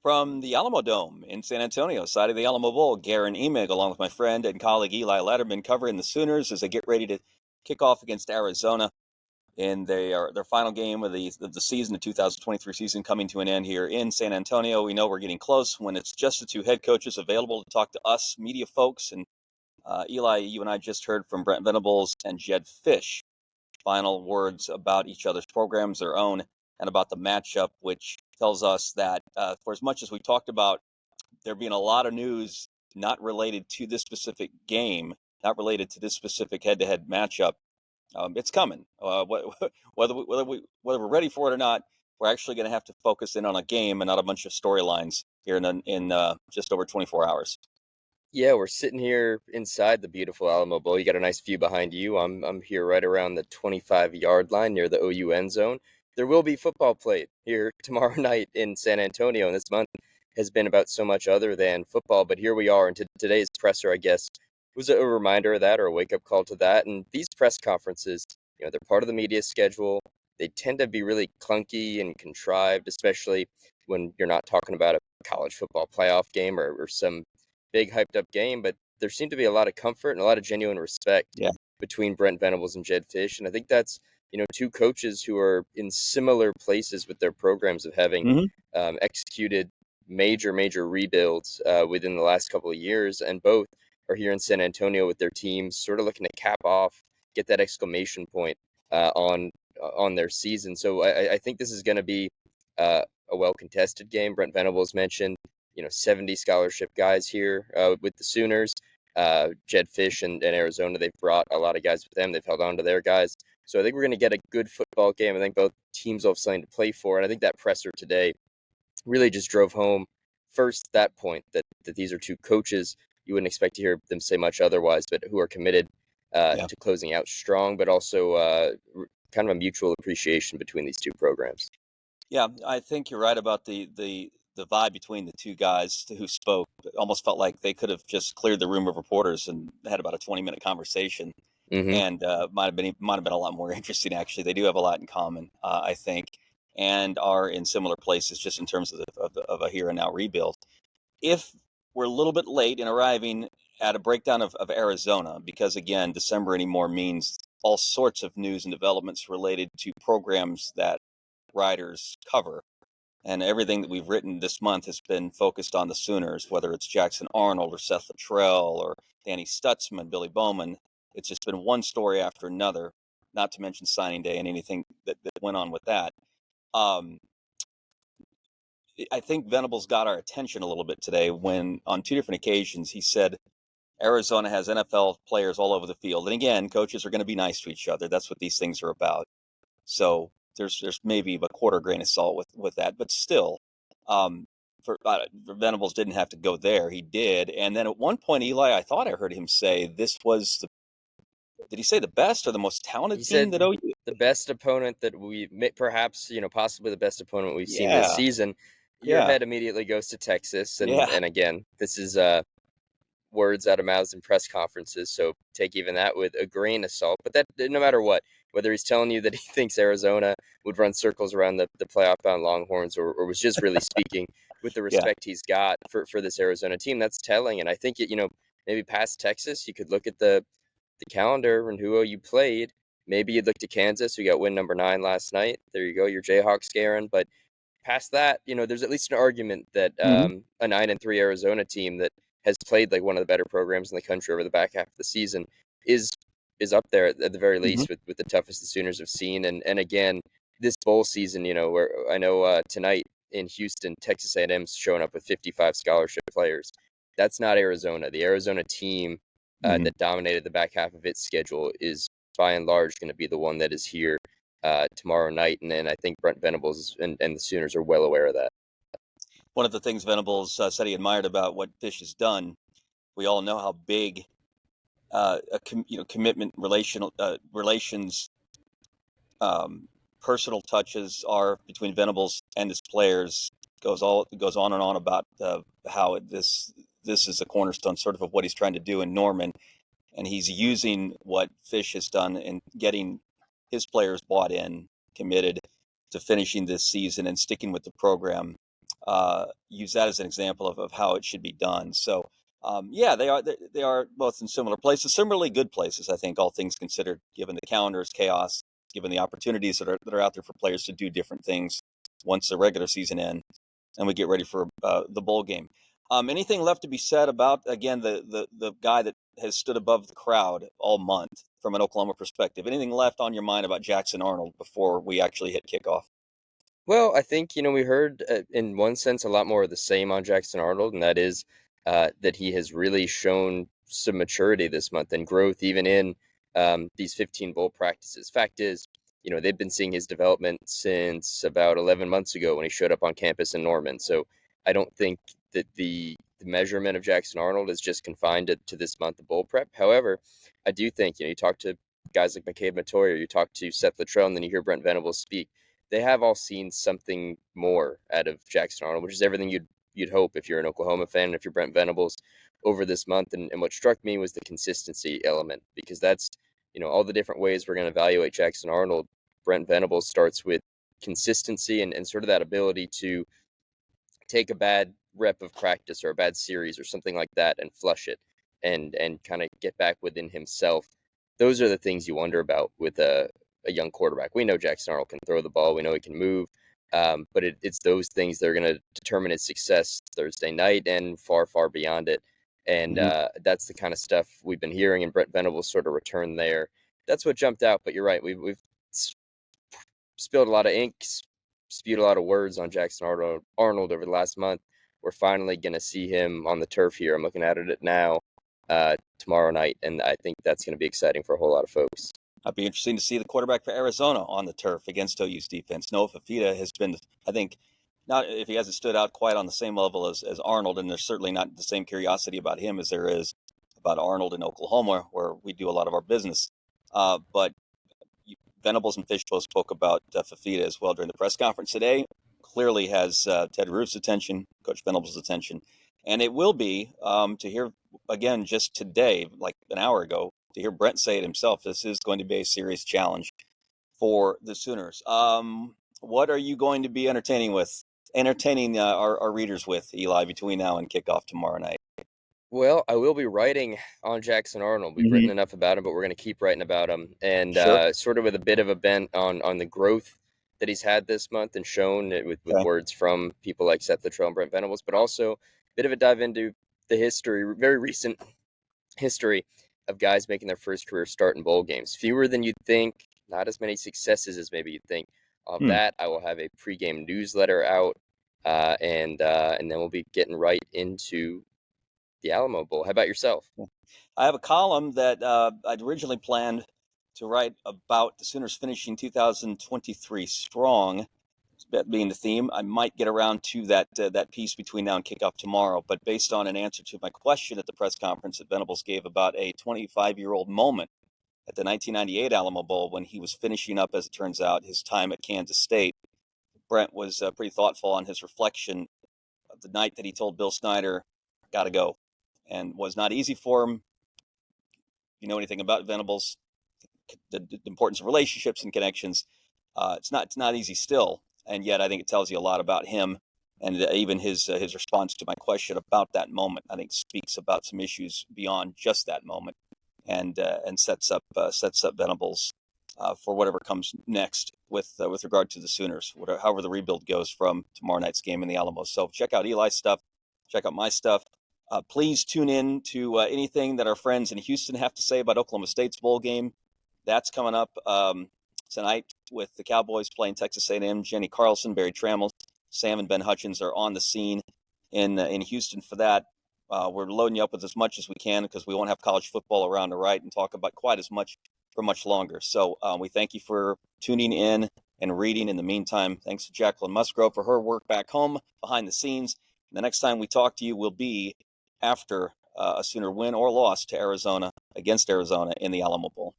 From the Alamo Dome in San Antonio, side of the Alamo Bowl, Guerin and Eli, along with my friend and colleague Eli Letterman, covering the Sooners as they get ready to kick off against Arizona in their final game of the season, the 2023 season, coming to an end here in San Antonio. We know we're getting close when it's just the two head coaches available to talk to us media folks. And Eli, you and I just heard from Brent Venables and Jedd Fisch. Final words about each other's programs, their own, and about the matchup, which tells us that for as much as we talked about there being a lot of news not related to this specific game, not related to this specific head-to-head matchup, it's coming. Whether we're ready for it or not, we're actually going to have to focus in on a game and not a bunch of storylines here in just over 24 hours. Yeah, we're sitting here inside the beautiful Alamo Bowl. You got a nice view behind you. I'm here right around the 25-yard line near the OU end zone. There will be football played here tomorrow night in San Antonio, and this month has been about so much other than football. But here we are, and today's presser, I guess, was a reminder of that or a wake-up call to that. And these press conferences, they're part of the media schedule. They tend to be really clunky and contrived, especially when you're not talking about a college football playoff game or some big hyped up game, but there seemed to be a lot of comfort and a lot of genuine respect between Brent Venables and Jedd Fisch. And I think that's, two coaches who are in similar places with their programs of having executed major rebuilds within the last couple of years. And both are here in San Antonio with their teams sort of looking to cap off, get that exclamation point on their season. So I think this is going to be a well-contested game. Brent Venables mentioned 70 scholarship guys here with the Sooners. Jedd Fisch and Arizona, they've brought a lot of guys with them. They've held on to their guys. So I think we're going to get a good football game. I think both teams will have something to play for. And I think that presser today really just drove home first that point that these are two coaches. You wouldn't expect to hear them say much otherwise, but who are committed to closing out strong, but also kind of a mutual appreciation between these two programs. Yeah, I think you're right about the vibe between the two guys who spoke. It almost felt like they could have just cleared the room of reporters and had about a 20-minute conversation, and might have been a lot more interesting. Actually, they do have a lot in common, I think, and are in similar places just in terms of a here and now rebuild. If we're a little bit late in arriving at a breakdown of Arizona, because again, December anymore means all sorts of news and developments related to programs that writers cover. And everything that we've written this month has been focused on the Sooners, whether it's Jackson Arnold or Seth Luttrell or Danny Stutzman, Billy Bowman. It's just been one story after another, not to mention signing day and anything that went on with that. I think Venables got our attention a little bit today when, on two different occasions, he said Arizona has NFL players all over the field. And again, coaches are going to be nice to each other. That's what these things are about. So there's maybe a quarter grain of salt with that, but still, for Venables didn't have to go there. He did, and then at one point, Eli, I thought I heard him say this was did he say the best or the most talented team that OU? The best opponent that we perhaps possibly the best opponent we've seen this season. Your head immediately goes to Texas, and again, this is words out of mouths in press conferences, so take even that with a grain of salt. But that, no matter what, whether he's telling you that he thinks Arizona would run circles around the playoff-bound Longhorns or was just really speaking with the respect he's got for this Arizona team, that's telling. And I think, maybe past Texas, you could look at the calendar and who OU played. Maybe you'd look to Kansas, who got win number 9 last night. There you go, your Jayhawks, Guerin. But past that, there's at least an argument that a 9-3 Arizona team that has played like one of the better programs in the country over the back half of the season is up there at the very least with the toughest the Sooners have seen. And again, this bowl season, where I know tonight in Houston, Texas A&M's showing up with 55 scholarship players. That's not Arizona. The Arizona team that dominated the back half of its schedule is by and large going to be the one that is here tomorrow night. And I think Brent Venables and the Sooners are well aware of that. One of the things Venables said he admired about what Fisch has done, we all know how big commitment, relations, personal touches are between Venables and his players. Goes on and on about how this is a cornerstone sort of what he's trying to do in Norman, and he's using what Fisch has done in getting his players bought in, committed to finishing this season and sticking with the program. use that as an example of how it should be done. So yeah, they are both in similar places, similarly good places, I think, all things considered, given the calendar's chaos, given the opportunities that are out there for players to do different things once the regular season ends and we get ready for the bowl game. Anything left to be said about, again, the guy that has stood above the crowd all month from an Oklahoma perspective? Anything left on your mind about Jackson Arnold before we actually hit kickoff? Well, I think, we heard in one sense a lot more of the same on Jackson Arnold, and that is that he has really shown some maturity this month and growth even in these 15 bowl practices. Fact is, they've been seeing his development since about 11 months ago when he showed up on campus in Norman. So I don't think that the measurement of Jackson Arnold is just confined to this month of bowl prep. However, I do think, you talk to guys like McCabe Matoya, you talk to Seth Luttrell, and then you hear Brent Venables speak. They have all seen something more out of Jackson Arnold, which is everything you'd hope if you're an Oklahoma fan and if you're Brent Venables over this month. And what struck me was the consistency element, because that's, all the different ways we're going to evaluate Jackson Arnold. Brent Venables starts with consistency and sort of that ability to take a bad rep of practice or a bad series or something like that and flush it and kind of get back within himself. Those are the things you wonder about with a young quarterback. We know Jackson Arnold can throw the ball. We know he can move. But it's those things that are going to determine his success Thursday night and far, far beyond it. And Mhm. that's the kind of stuff we've been hearing, and Brent Venables sort of return there. That's what jumped out. But you're right. We've spilled a lot of ink, spewed a lot of words on Jackson Arnold over the last month. We're finally going to see him on the turf here. I'm looking at it now tomorrow night, and I think that's going to be exciting for a whole lot of folks. It'd be interesting to see the quarterback for Arizona on the turf against OU's defense. Noah Fifita has been, I think, not if he hasn't stood out quite on the same level as Arnold, and there's certainly not the same curiosity about him as there is about Arnold in Oklahoma, where we do a lot of our business. But Venables and Fisch both spoke about Fifita as well during the press conference today. Clearly has Ted Roof's attention, Coach Venables' attention, and it will be to hear again just today, like an hour ago, to hear Brent say it himself. This is going to be a serious challenge for the Sooners. What are you going to be entertaining our readers with, Eli, between now and kickoff tomorrow night? Well, I will be writing on Jackson Arnold. We've written enough about him, but we're going to keep writing about him, and Sure. sort of with a bit of a bent on the growth that he's had this month and shown it with Okay. words from people like Seth Luttrell and Brent Venables, but also a bit of a dive into the history, very recent history of guys making their first career start in bowl games. Fewer than you'd think, not as many successes as maybe you'd think. Of Hmm. that, I will have a pregame newsletter out, and then we'll be getting right into the Alamo Bowl. How about yourself? I have a column that I'd originally planned to write about the Sooners finishing 2023 strong, that being the theme. I might get around to that piece between now and kickoff tomorrow, but based on an answer to my question at the press conference that Venables gave about a 25-year-old moment at the 1998 Alamo Bowl when he was finishing up, as it turns out, his time at Kansas State, Brent was pretty thoughtful on his reflection of the night that he told Bill Snyder, "Got to go," and was not easy for him. You know anything about Venables, the importance of relationships and connections. It's not easy still, and yet I think it tells you a lot about him, and even his response to my question about that moment, I think, speaks about some issues beyond just that moment, and sets up Venables for whatever comes next with regard to the Sooners, however the rebuild goes from tomorrow night's game in the Alamo. So check out Eli's stuff, check out my stuff. Please tune in to anything that our friends in Houston have to say about Oklahoma State's bowl game. That's coming up tonight with the Cowboys playing Texas A&M. Jenny Carlson, Barry Trammell, Sam and Ben Hutchins are on the scene in Houston for that. We're loading you up with as much as we can because we won't have college football around to write and talk about quite as much for much longer. So we thank you for tuning in and reading. In the meantime, thanks to Jacquelyn Musgrove for her work back home behind the scenes. And the next time we talk to you will be after a Sooner win or loss to Arizona against Arizona in the Alamo Bowl.